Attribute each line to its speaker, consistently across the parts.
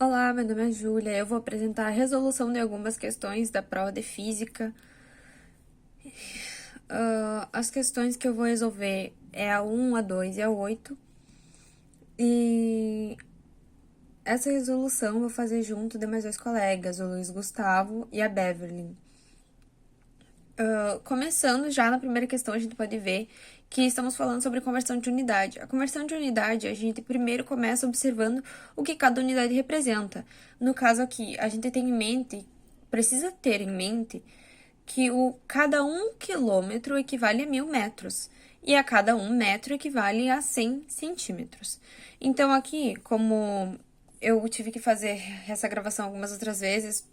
Speaker 1: Olá, meu nome é Júlia. Eu vou apresentar a resolução de algumas questões da prova de física. As questões que eu vou resolver é a 1, a 2 e a 8. E essa resolução eu vou fazer junto de mais dois colegas, o Luiz Gustavo e a Beverly. Começando já na primeira questão, a gente pode ver que estamos falando sobre conversão de unidade. A conversão de unidade, a gente primeiro começa observando o que cada unidade representa. No caso aqui, a gente tem em mente, precisa ter em mente, que cada 1 quilômetro equivale a 1.000 metros e a cada 1 metro equivale a 100 centímetros. Então, aqui, como eu tive que fazer essa gravação algumas outras vezes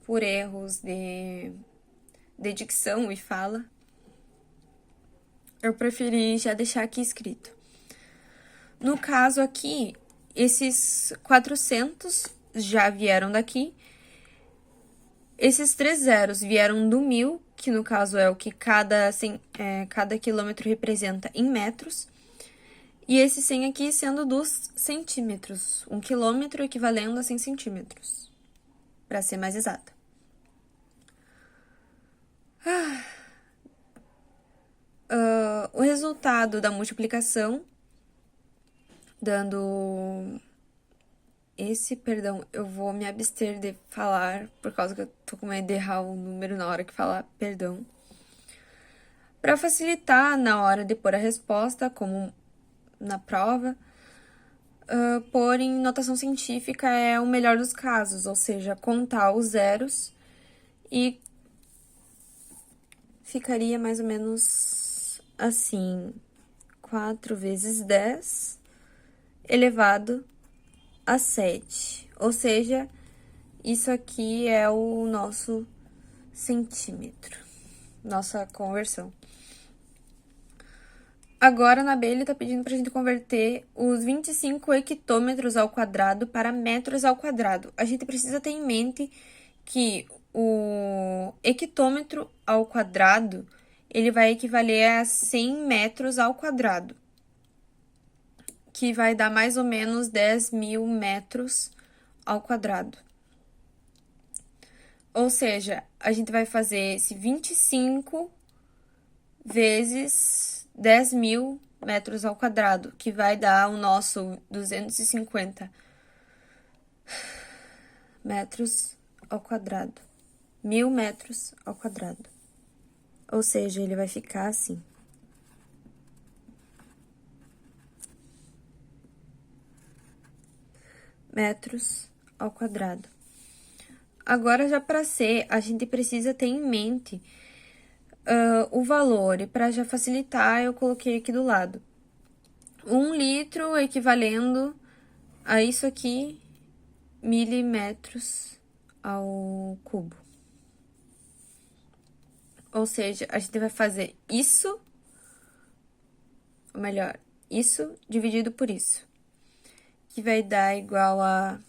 Speaker 1: por erros de dicção e fala, eu preferi já deixar aqui escrito. No caso aqui, esses 400 já vieram daqui. Esses 3 zeros vieram do 1.000, que no caso é o que cada quilômetro representa em metros. E esse 100 aqui sendo dos centímetros. 1 quilômetro equivalendo a 100 centímetros, para ser mais exata. O resultado da multiplicação, dando perdão, eu vou me abster de falar, por causa que eu tô com medo de errar o número na hora que falar, perdão. Para facilitar na hora de pôr a resposta, como na prova, pôr em notação científica é o melhor dos casos, ou seja, contar os zeros e ficaria mais ou menos assim: 4 vezes 10 elevado a 7. Ou seja, isso aqui é o nosso centímetro, nossa conversão. Agora, na B, ele está pedindo para a gente converter os 25 hectômetros ao quadrado para metros ao quadrado. A gente precisa ter em mente que o hectômetro ao quadrado, ele vai equivaler a 100 metros ao quadrado, que vai dar mais ou menos 10.000 metros ao quadrado. Ou seja, a gente vai fazer esse 25 vezes 10.000 metros ao quadrado, que vai dar o nosso 250 metros ao quadrado. 1.000 metros ao quadrado. Ou seja, ele vai ficar assim. Metros ao quadrado. Agora, já para C, a gente precisa ter em mente o valor. E para já facilitar, eu coloquei aqui do lado. 1 litro equivalendo a isso aqui, milímetros ao cubo. Ou seja, a gente vai fazer isso, ou melhor, isso dividido por isso, que vai dar igual a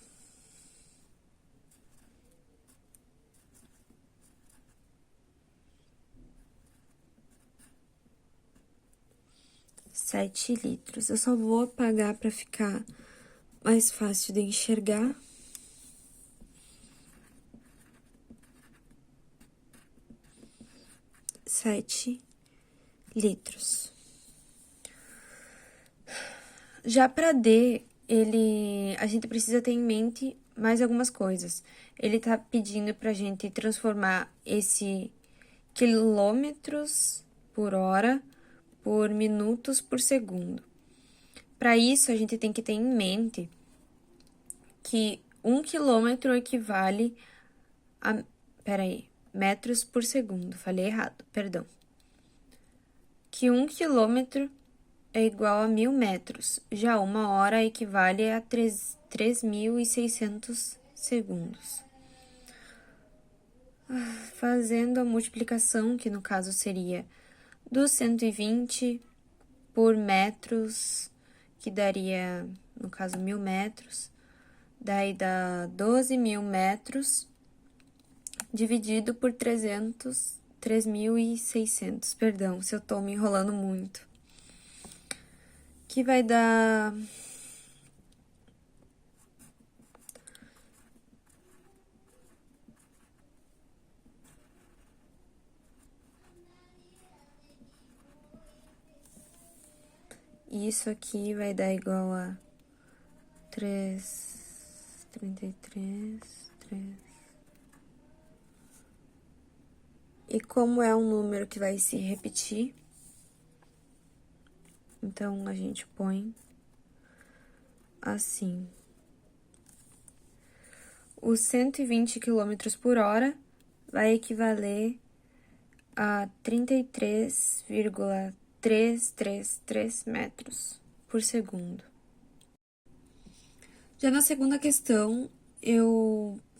Speaker 1: 7 litros. Eu só vou apagar para ficar mais fácil de enxergar. Sete litros. Já para D, a gente precisa ter em mente mais algumas coisas. Ele tá pedindo pra gente transformar esse quilômetros por hora por minutos por segundo. Para isso, a gente tem que ter em mente que 1 quilômetro equivale a... Peraí, metros por segundo, falei errado, perdão. Que 1 quilômetro é igual a 1.000 metros, já 1 hora equivale a 3.600 segundos. Fazendo a multiplicação, que no caso seria dos 120 por metros, que daria, no caso, 1.000 metros, daí dá 12.000 metros, dividido por 3.600, perdão, se eu tô me enrolando muito. Que vai dar isso aqui vai dar igual a 33, 3. E como é um número que vai se repetir, então a gente põe assim. Os 120 quilômetros por hora vai equivaler a 33,333 metros por segundo. Já na segunda questão,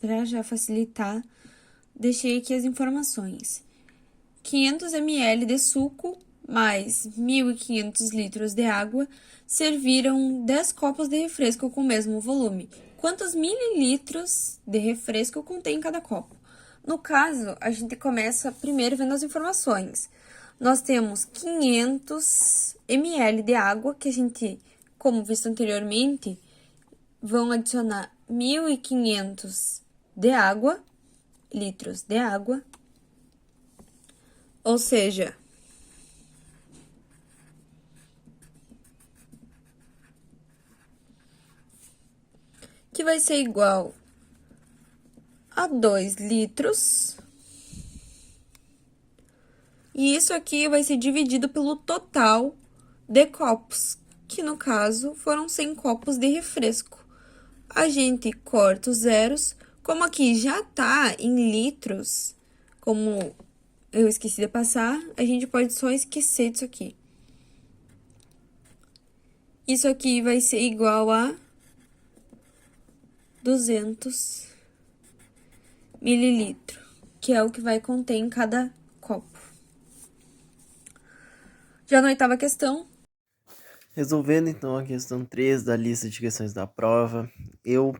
Speaker 1: para já facilitar, deixei aqui as informações. 500 ml de suco mais 1.500 litros de água serviram 10 copos de refresco com o mesmo volume. Quantos mililitros de refresco contém cada copo? No caso, a gente começa primeiro vendo as informações. Nós temos 500 ml de água, que a gente, como visto anteriormente, vão adicionar 1.500 de água, litros de água, ou seja, que vai ser igual a 2 litros. E isso aqui vai ser dividido pelo total de copos, que no caso foram 100 copos de refresco. A gente corta os zeros, como aqui já tá em litros, como eu esqueci de passar, a gente pode só esquecer disso aqui. Isso aqui vai ser igual a 200 mililitros, que é o que vai conter em cada copo. Já na oitava questão.
Speaker 2: Resolvendo então a questão 3 da lista de questões da prova, eu,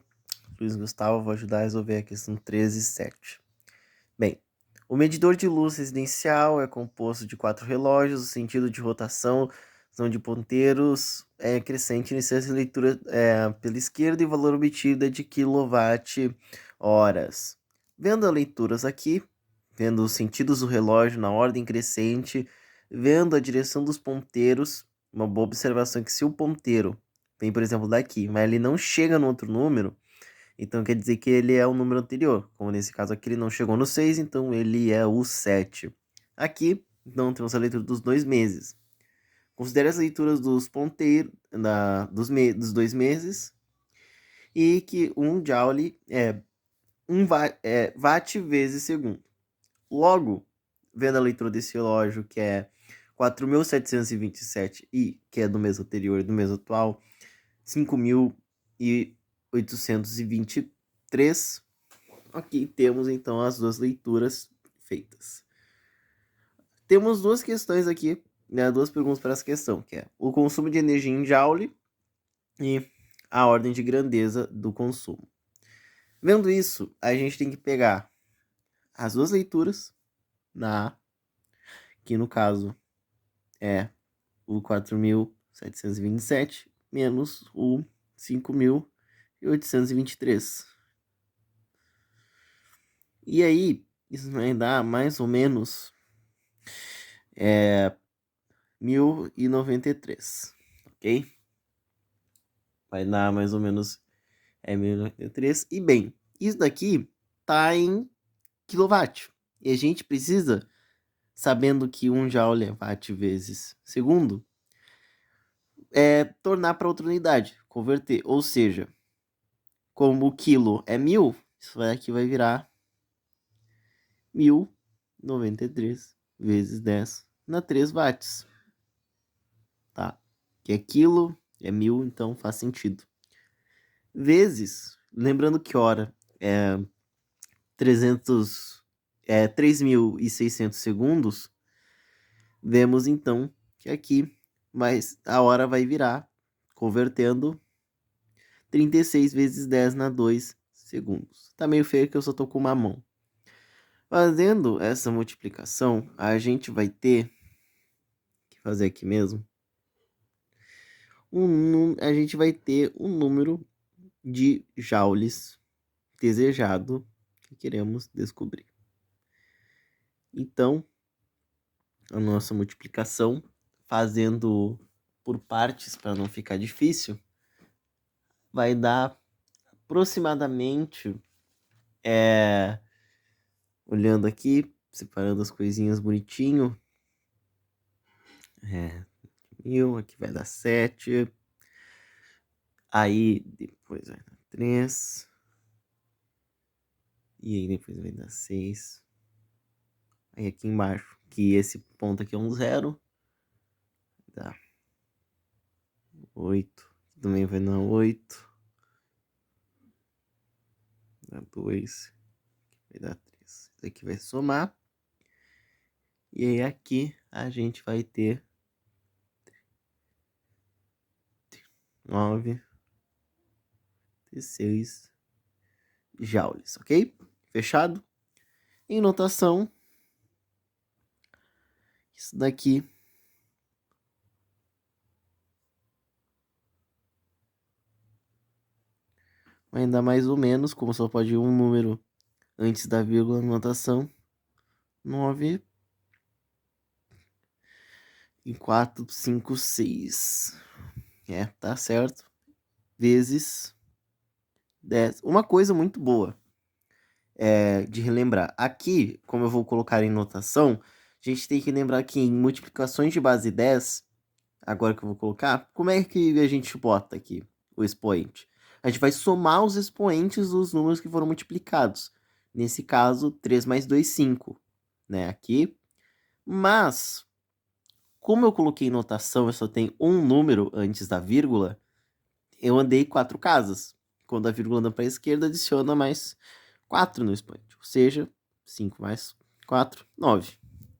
Speaker 2: Luiz Gustavo, vou ajudar a resolver a questão 13 e 7. Bem, o medidor de luz residencial é composto de 4 relógios, o sentido de rotação são de ponteiros crescente, iniciante leitura pela esquerda e o valor obtido é de kWh. Vendo as leituras aqui, vendo os sentidos do relógio na ordem crescente, vendo a direção dos ponteiros, uma boa observação é que se o ponteiro vem, por exemplo, daqui, mas ele não chega no outro número, então quer dizer que ele é o número anterior. Como nesse caso aqui ele não chegou no 6, então ele é o 7. Aqui, então, temos a leitura dos 2 meses. Considere as leituras dos ponteiros dos 2 meses e que 1 joule é 1 watt vezes segundo. Logo, vendo a leitura desse relógio, que é 4.727 e que é do mês anterior e do mês atual, 5.823. Ok, temos então as duas leituras feitas. Temos duas questões aqui, né, duas perguntas para essa questão, que é o consumo de energia em joule e a ordem de grandeza do consumo. Vendo isso, a gente tem que pegar as duas leituras na A, que no caso é o 4.727 menos o 5.823. E aí, isso vai dar mais ou menos 1.093, ok? Vai dar mais ou menos 1.093. E bem, isso daqui tá em quilowatt. E a gente precisa, sabendo que 1 joule é watt vezes segundo, tornar para outra unidade, converter. Ou seja, como o quilo é 1.000, isso aqui vai virar 1.093 vezes 10 na 3 watts. Tá? Que é quilo, é 1.000, então faz sentido. Vezes, lembrando que hora é 3.600 segundos, vemos então que aqui a hora vai virar, convertendo 36 vezes 10 na 2 segundos. Tá meio feio que eu só tô com uma mão. Fazendo essa multiplicação, a gente vai ter que fazer aqui mesmo. A gente vai ter um número de joules desejado que queremos descobrir. Então, a nossa multiplicação fazendo por partes para não ficar difícil, vai dar aproximadamente, olhando aqui, separando as coisinhas bonitinho, 1000, aqui vai dar 7, aí depois vai dar 3, e aí depois vai dar 6, aí aqui embaixo, que esse ponto aqui é um 0, dá 8, também vai dar 8, dá 2, vai dar 3. Isso aqui vai somar. E aí aqui a gente vai ter 9, 16 joules, ok? Fechado? Em notação, isso daqui vai dar mais ou menos, como só pode ir um número antes da vírgula na notação, 9 e 4, 5, 6. Tá certo. Vezes 10. Uma coisa muito boa de relembrar. Aqui, como eu vou colocar em notação, a gente tem que lembrar que em multiplicações de base 10, agora que eu vou colocar, como é que a gente bota aqui o expoente? A gente vai somar os expoentes dos números que foram multiplicados. Nesse caso, 3 mais 2, 5, né? Aqui. Mas, como eu coloquei em notação, eu só tenho um número antes da vírgula, eu andei 4 casas. Quando a vírgula anda para a esquerda, adiciona mais 4 no expoente. Ou seja, 5 mais 4, 9.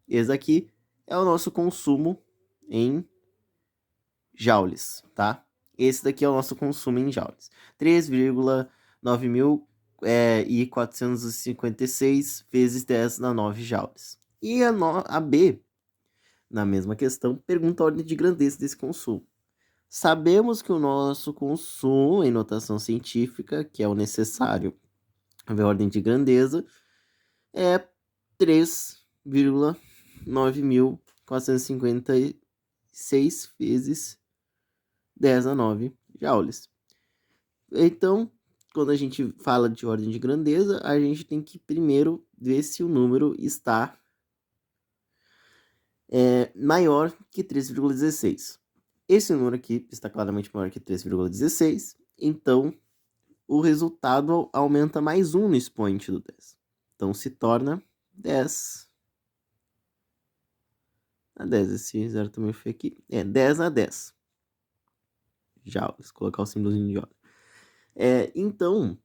Speaker 2: Esse aqui é o nosso consumo em joules, tá? Esse daqui é o nosso consumo em joules. 3,9456 vezes 10 na 9 joules. E a B, na mesma questão, pergunta a ordem de grandeza desse consumo. Sabemos que o nosso consumo em notação científica, que é o necessário ver a ordem de grandeza, é 3,9456 vezes 10 a 9 joules. Então, quando a gente fala de ordem de grandeza, a gente tem que primeiro ver se o número está maior que 3,16. Esse número aqui está claramente maior que 3,16, então o resultado aumenta mais 1 no expoente do 10. Então se torna 10 a 10. Esse zero também foi aqui. 10 a 10. Joules, colocar o símbolozinho de joule. Então,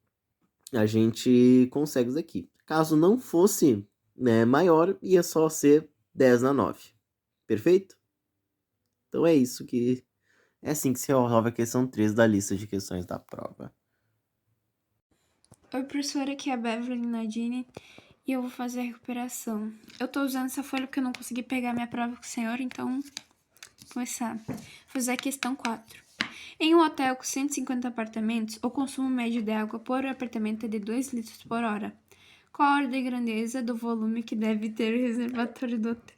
Speaker 2: a gente consegue isso aqui. Caso não fosse maior, ia só ser 10 a 9. Perfeito? Então é isso que... É assim que se resolve a questão 3 da lista de questões da prova.
Speaker 1: Oi, professora, aqui é a Beverly Nadine e eu vou fazer a recuperação. Eu tô usando essa folha porque eu não consegui pegar minha prova com o senhor, então vou começar. Vou fazer a questão 4. Em um hotel com 150 apartamentos, o consumo médio de água por apartamento é de 2 litros por hora. Qual a ordem de grandeza do volume que deve ter o reservatório do hotel?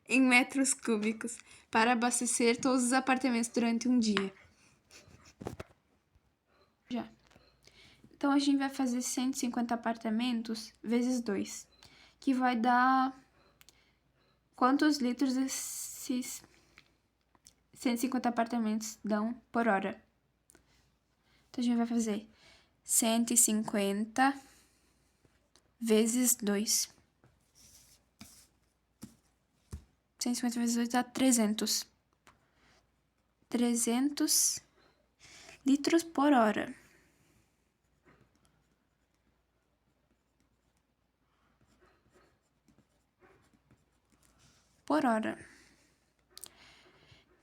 Speaker 1: Em metros cúbicos, para abastecer todos os apartamentos durante um dia. Já. Então, a gente vai fazer 150 apartamentos vezes 2, que vai dar... Quantos litros esses 150 apartamentos dão por hora? Então, a gente vai fazer 150 vezes 2. 150 vezes 2 dá 300. 300 litros por hora. Por hora.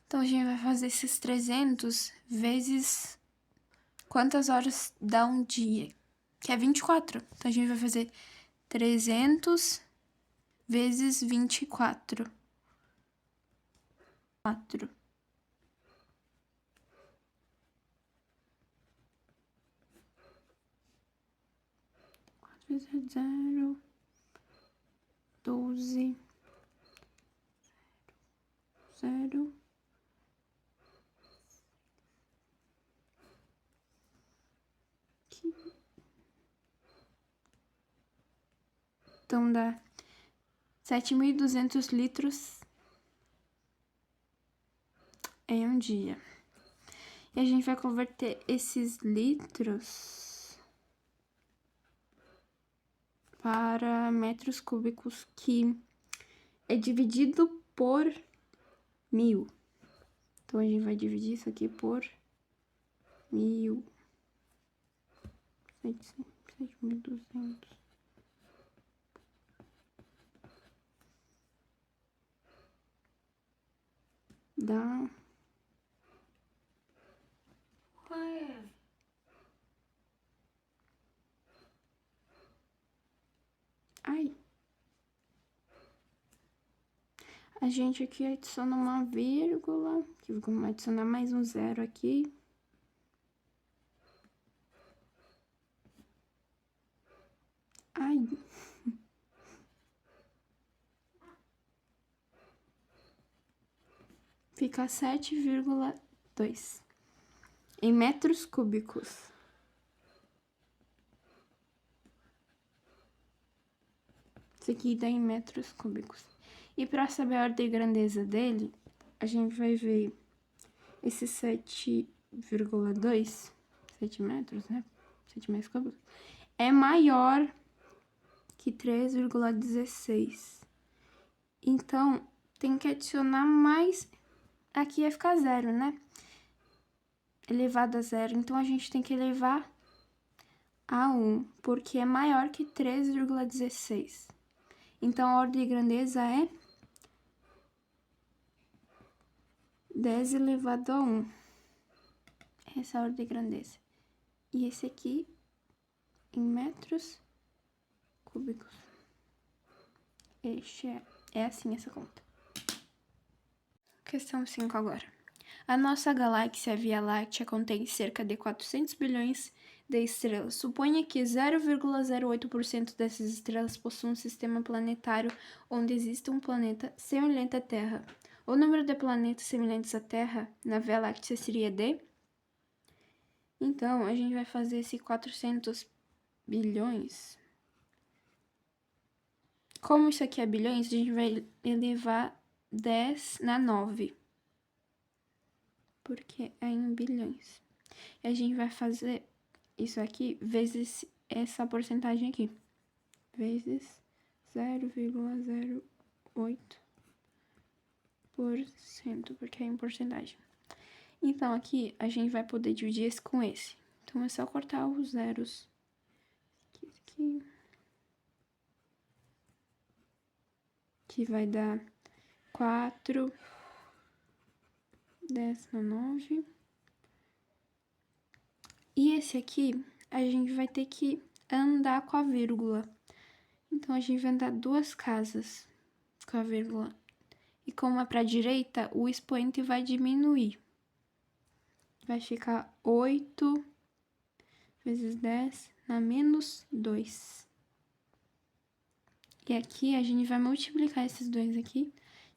Speaker 1: Então, a gente vai fazer esses 300 vezes quantas horas dá um dia, que é 24. Então, a gente vai fazer 300 vezes 24. 4. 4 vezes 0, 12, 0,
Speaker 3: aqui. Então, dá 7.200 litros em um dia. E a gente vai converter esses litros para metros cúbicos, que é dividido por 1.000. Então, a gente vai dividir isso aqui por 1.000. 7.200. Dá... Ai. A gente aqui adiciona uma vírgula, que vamos adicionar mais um zero aqui. Ai. Fica 7,2 em metros cúbicos. Isso aqui dá em metros cúbicos. E para saber a ordem e grandeza dele, a gente vai ver esse 7,2, 7 metros, né? 7 metros cúbicos, é maior que 3,16. Então, tem que adicionar mais. Aqui ia ficar zero, né? Elevado a zero. Então, a gente tem que elevar a 1, porque é maior que 3,16. Então, a ordem de grandeza é 10 elevado a 1. Essa é a ordem de grandeza. E esse aqui em metros cúbicos. É assim essa conta. Questão 5 agora. A nossa galáxia Via Láctea contém cerca de 400 bilhões de estrelas. Suponha que 0,08% dessas estrelas possuam um sistema planetário onde existe um planeta semelhante à Terra. O número de planetas semelhantes à Terra na Via Láctea seria de... Então, a gente vai fazer esse 400 bilhões. Como isso aqui é bilhões, a gente vai elevar 10 na 9. Porque é em bilhões. E a gente vai fazer isso aqui vezes essa porcentagem aqui. Vezes 0,08%, porque é em porcentagem. Então, aqui a gente vai poder dividir esse com esse. Então, é só cortar os zeros. Aqui. Que vai dar 4, 10 na 9. E esse aqui, a gente vai ter que andar com a vírgula. Então, a gente vai andar 2 casas com a vírgula. E como é para a direita, o expoente vai diminuir. Vai ficar 8 vezes 10 na menos 2. E aqui a gente vai multiplicar esses dois aqui,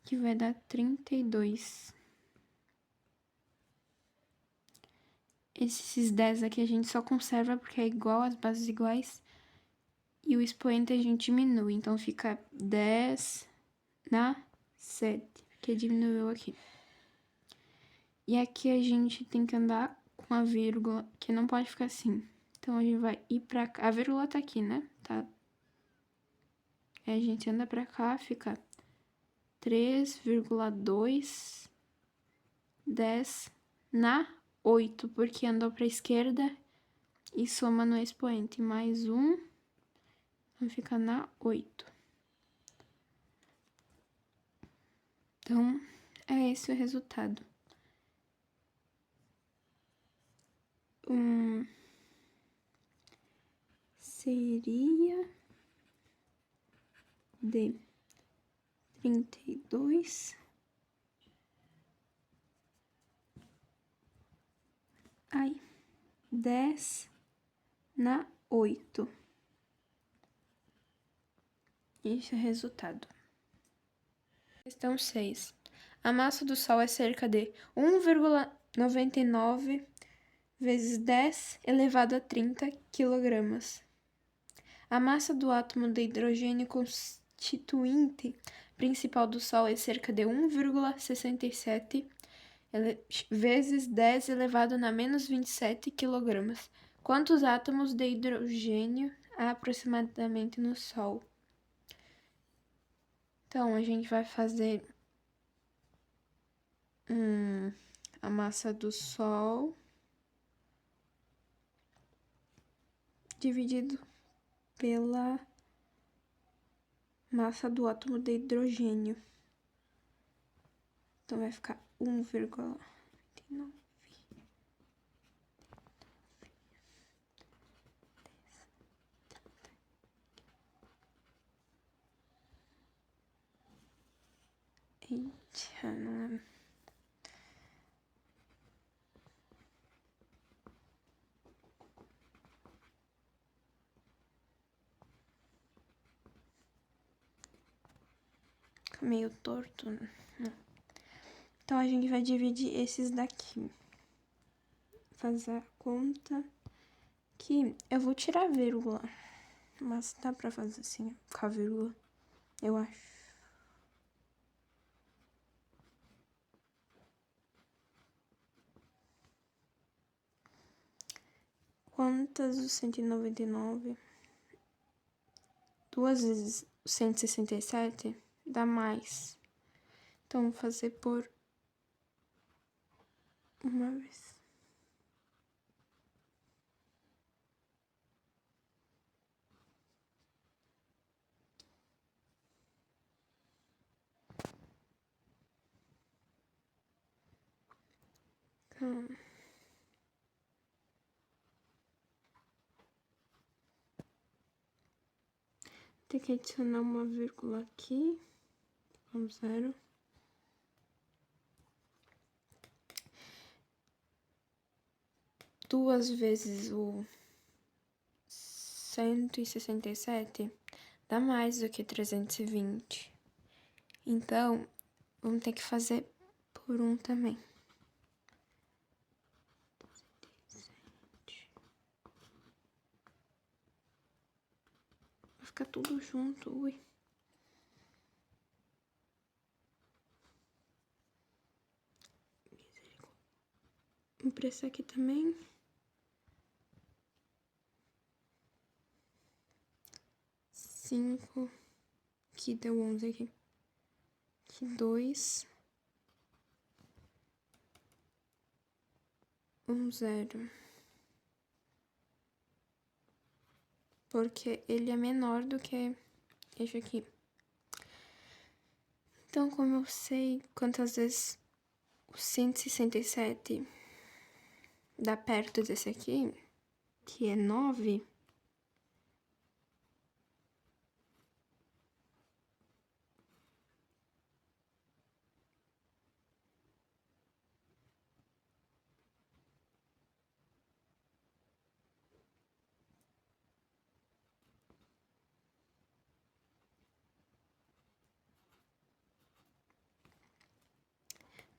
Speaker 3: que vai dar 32. Esses 10 aqui a gente só conserva porque é igual, as bases iguais. E o expoente a gente diminui, então fica 10 na 7, porque diminuiu aqui. E aqui a gente tem que andar com a vírgula, que não pode ficar assim. Então, a gente vai ir pra cá. A vírgula tá aqui, né? Tá. Aí a gente anda pra cá, fica 3,2, 10 na 8, porque andou pra esquerda e soma no expoente. Mais 1, vai ficar na 8. Então, é esse o resultado. Seria de 32 10 na 8. Esse é o resultado. Questão 6. A massa do Sol é cerca de 1,99 vezes 10 elevado a 30 quilogramas. A massa do átomo de hidrogênio constituinte principal do Sol é cerca de 1,67 vezes 10 elevado a menos 27 quilogramas. Quantos átomos de hidrogênio há aproximadamente no Sol? Então, a gente vai fazer a massa do Sol dividido pela massa do átomo de hidrogênio. Então, vai ficar 1,99. Eita, não é... meio torto, né? Então, a gente vai dividir esses daqui. Fazer a conta que eu vou tirar a vírgula, mas dá pra fazer assim, com a vírgula, eu acho. Quantas o 199? 2 vezes 167 dá mais. Então, vou fazer por uma vez. Então, tem que adicionar uma vírgula aqui. 0. Duas vezes o 167 dá mais do que 320. Então, vamos ter que fazer por 1 também. Vai ficar tudo junto, ui. Vou pressar aqui também. 5, que deu 11 aqui. Aqui 2, 0. Porque ele é menor do que esse aqui. Então, como eu sei quantas vezes o 167 dá perto desse aqui, que é 9,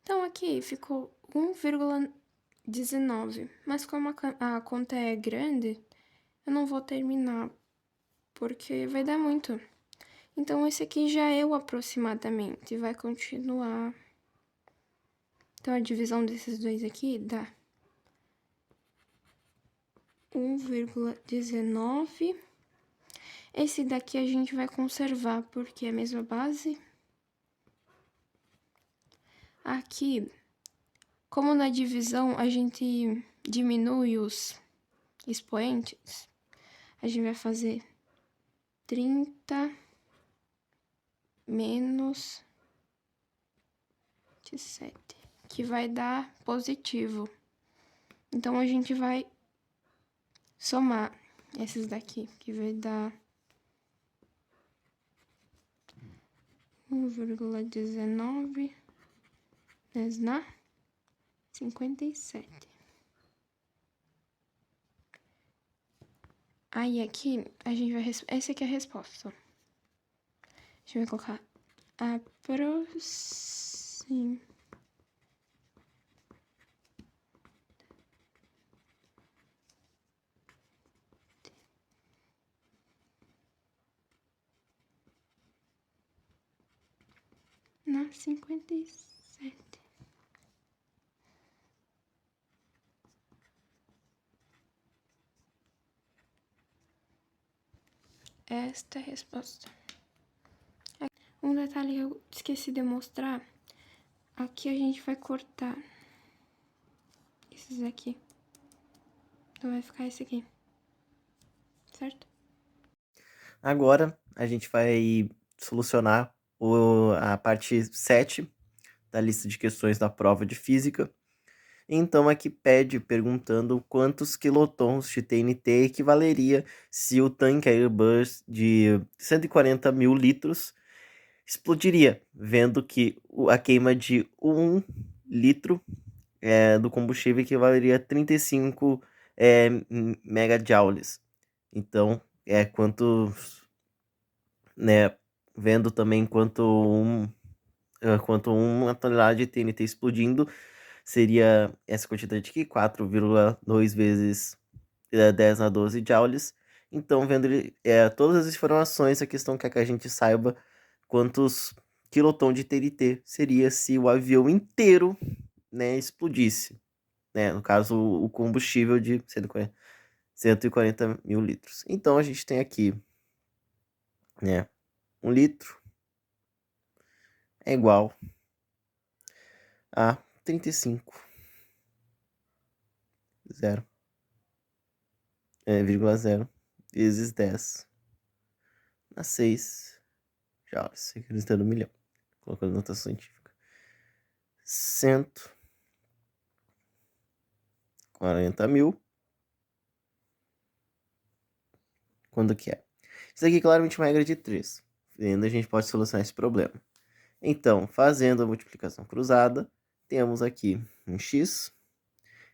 Speaker 3: então aqui ficou 1,19, mas como a conta é grande, eu não vou terminar, porque vai dar muito. Então, esse aqui já é o aproximadamente, vai continuar. Então, a divisão desses dois aqui dá 1,19. Esse daqui a gente vai conservar, porque é a mesma base. Aqui, como na divisão a gente diminui os expoentes, a gente vai fazer 30 menos 7, que vai dar positivo. Então, a gente vai somar esses daqui, que vai dar 1,19 vezes na 57. Aí, aqui, a gente vai... Essa aqui é a resposta. A gente vai colocar 57. Esta é a resposta. Um detalhe que eu esqueci de mostrar. Aqui a gente vai cortar esses aqui. Então vai ficar esse aqui. Certo?
Speaker 2: Agora a gente vai solucionar a parte 7 da lista de questões da prova de física. Então aqui pede perguntando quantos quilotons de TNT equivaleria se o tanque Airbus de 140 mil litros explodiria, vendo que a queima de 1 litro do combustível equivaleria a 35 megajoules. Então, né, vendo também quanto uma tonelada de TNT explodindo seria essa quantidade aqui, 4,2 vezes 10 a 12 joules. Então, vendo todas as informações, a questão quer que a gente saiba quantos quilotons de TNT seria se o avião inteiro, né, explodisse. Né? No caso, o combustível de 140 mil litros. Então, a gente tem aqui, né, 1 litro é igual a 35,0 vezes 10 a 6 joules, acreditando no milhão, colocando notação científica. 140 mil. Quando que é? Isso aqui é claramente uma regra de 3. Vendo, a gente pode solucionar esse problema. Então, fazendo a multiplicação cruzada, temos aqui um x.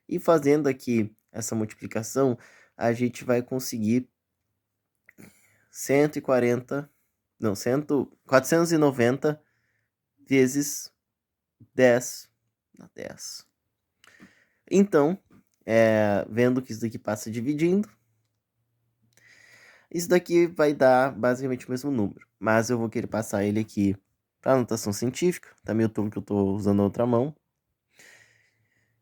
Speaker 2: E fazendo aqui essa multiplicação, a gente vai conseguir 490 vezes 10 na 10. Então, vendo que isso daqui passa dividindo, isso daqui vai dar basicamente o mesmo número. Mas eu vou querer passar ele aqui para anotação científica. Tá meio turno que eu estou usando a outra mão.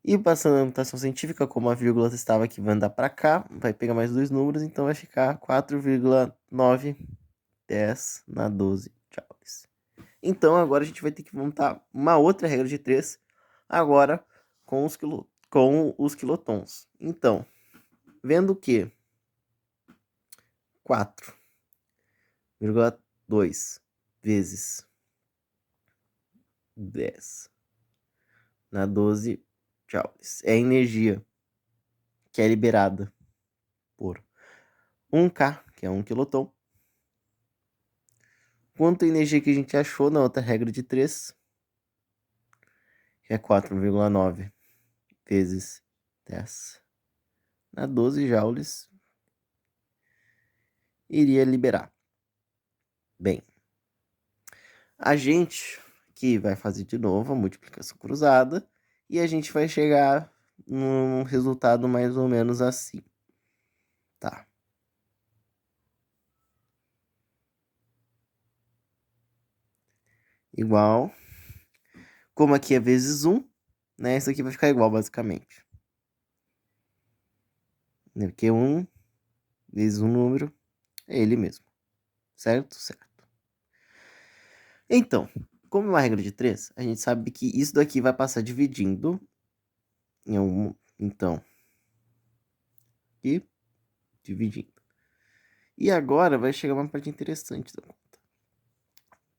Speaker 2: E passando a notação científica, como a vírgula estava aqui, vai andar para cá, vai pegar mais dois números, então vai ficar 4,910 na 12 joules. Então agora a gente vai ter que montar uma outra regra de 3, agora com os quilotons. Então, vendo que 4,2 vezes 10 na 12 joules é a energia que é liberada por 1K, que é 1 quiloton. Quanto a energia que a gente achou na outra regra de 3, que é 4,9 vezes 10 na 12 joules, iria liberar. Bem, a gente aqui vai fazer de novo a multiplicação cruzada e a gente vai chegar num resultado mais ou menos assim. Tá. Igual. Como aqui é vezes 1, né? Isso aqui vai ficar igual, basicamente. Porque 1 vezes um número é ele mesmo. Certo? Certo. Então, como é uma regra de 3, a gente sabe que isso daqui vai passar dividindo em um. Então, e dividindo. E agora vai chegar uma parte interessante da conta.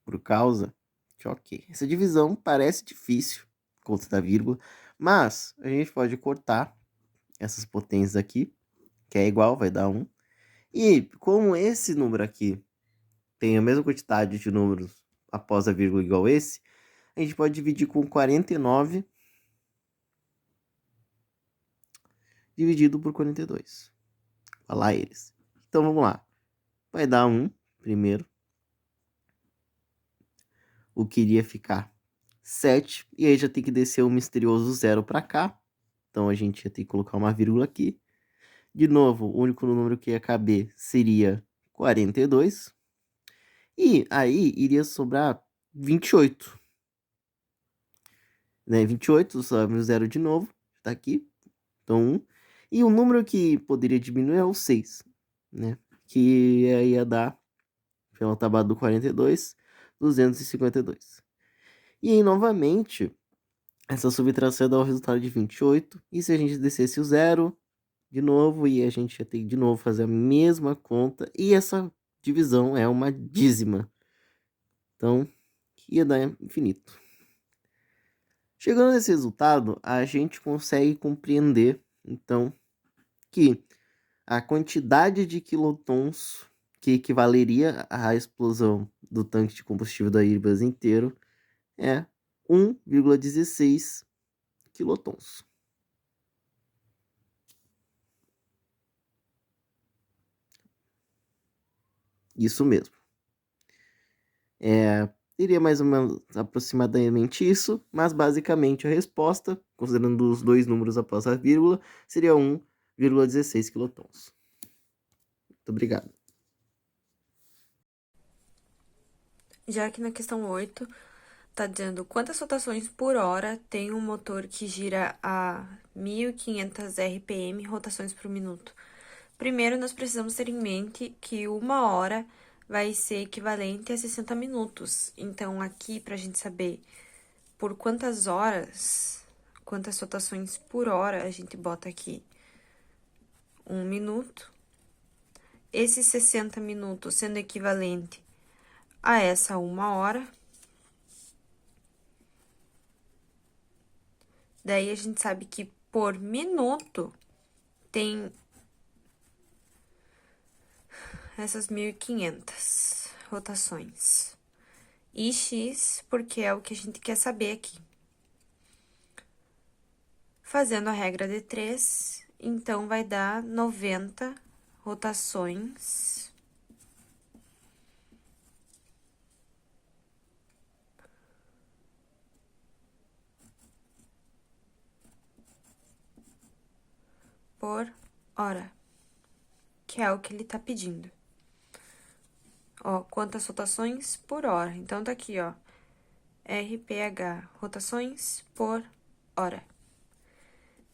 Speaker 2: Por causa que, ok, essa divisão parece difícil, conta da vírgula, mas a gente pode cortar essas potências aqui, que é igual, vai dar 1. E como esse número aqui tem a mesma quantidade de números após a vírgula igual a esse, a gente pode dividir com 49 dividido por 42. Falar eles. Então vamos lá. Vai dar 1 primeiro. O que iria ficar 7. E aí já tem que descer o misterioso 0 para cá. Então a gente ia ter que colocar uma vírgula aqui. De novo, o único número que ia caber seria 42. E aí iria sobrar 28. né? 28, sobe o 0 de novo, tá aqui. Então, 1. E o número que poderia diminuir é o 6, né? Que ia dar, pela tabela do 42, 252. E aí, novamente, essa subtração dá o resultado de 28. E se a gente descesse o 0 de novo, e a gente ia ter que de novo fazer a mesma conta. E essa divisão é uma dízima. Então, ia dar infinito. Chegando nesse resultado, a gente consegue compreender, então, que a quantidade de quilotons que equivaleria à explosão do tanque de combustível da Airbus inteiro é 1,16 quilotons. Isso mesmo. Seria mais ou menos aproximadamente isso, mas basicamente a resposta, considerando os dois números após a vírgula, seria 1,16 quilotons. Muito obrigado.
Speaker 1: Já que na questão 8, tá dizendo quantas rotações por hora tem um motor que gira a 1.500 RPM rotações por minuto. Primeiro, nós precisamos ter em mente que 1 hora vai ser equivalente a 60 minutos. Então, aqui, para a gente saber por quantas horas, quantas rotações por hora, a gente bota aqui 1 minuto. Esses 60 minutos sendo equivalente a essa 1 hora. Daí, a gente sabe que por minuto tem essas 1.500 rotações. E x, porque é o que a gente quer saber aqui. Fazendo a regra de 3, então vai dar 90 rotações por hora, que é o que ele tá pedindo. Ó, quantas rotações por hora. Então, tá aqui, ó, RPH, rotações por hora.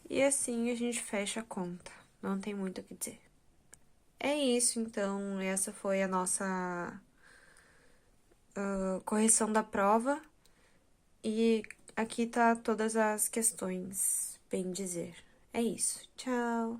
Speaker 1: E assim a gente fecha a conta. Não tem muito o que dizer. É isso, então, essa foi a nossa correção da prova. E aqui tá todas as questões, bem dizer. É isso. Tchau!